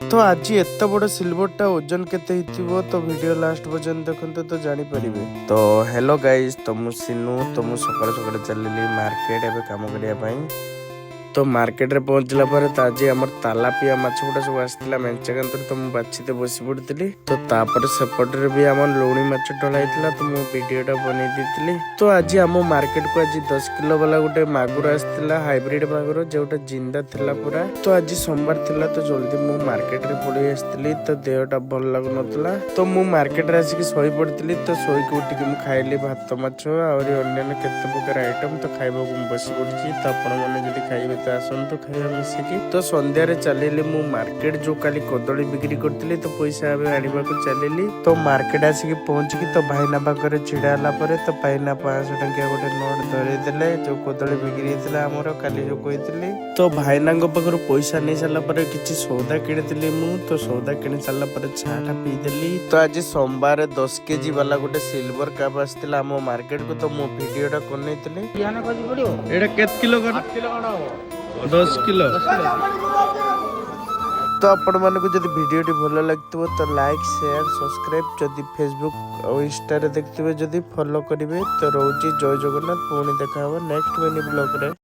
तो आज एत बड़ सिल्वरटा ओजन केते हिथिबो तो वीडियो लास्ट पर्यंत देखंतु तो जानि परिबे। तो हेलो गाइस, तो मु सिनु तो मु सकाळ सकाळ चलली मार्केट एबे काम करिया पई। तो मार्केट रे पहुंचला पर आज हमर तालापिया माछ गुडा सब आस्तिला मेंचे कंतर तो मु बाछीते बसी पड़तिली। तो तापर सेपट रे भी हमर लोणी माछ टळाइतला तो मु वीडियोटा बनै दितली। तो आज हम मार्केट को आज 10 किलो वाला गुटे मागुर आस्तिला, हाइब्रिड मागुर जोटा जिंदा थिला पूरा। तो आज सोमवार थिला तो जल्दी मु मार्केट रे पळी आस्तिली। तो देहटा भल लागु नतला तो मु मार्केट रे आसी सोई पड़तिली। तो सोई को उठिक मु खाइली भात माछ और अन्य केते प्रकार आइटम तो खाइबा को बसी पड़ची। तो आपण माने जदी खाइबे तो आसंतु खाइबा मिसिकी। तो संध्या रे चलेली मु मार्केट जो काली कदली बिक्री करतिली तो पैसा आबे आनिबा को चलेली। तो मार्केट आसी पहुंची तो भाईना पाखरे छिड़ाला परे तो भाईना 500 टंकिया गोटे नोट धरे देले जो कदली बिक्री हेतला हमरो काली जो कहितली। तो भाईना पाखरु पैसा नै साला परे किछि सौदा किनितली मु। तो सौदा किनि साला परे चाटा पी देली। तो आज सोमवार 10 केजी वाला गोटे सिल्वर कप आस्तिला हम मार्केट को। तो मो वीडियोटा करनेतली बिहान कजी पड़ियो एटा केत किलो कर 8 किलो काढा 10 किलो। तो आपण मानको जदि वीडियोटी भल लागथिबो तो लाइक शेयर सब्सक्राइब जदि फेसबुक और इंस्टा रे देखथिबे जदि फॉलो करिवे। तो रहउची जय जगन्नाथ। पुणी देखा हबो नेक्स्ट मिनी ब्लॉग रे।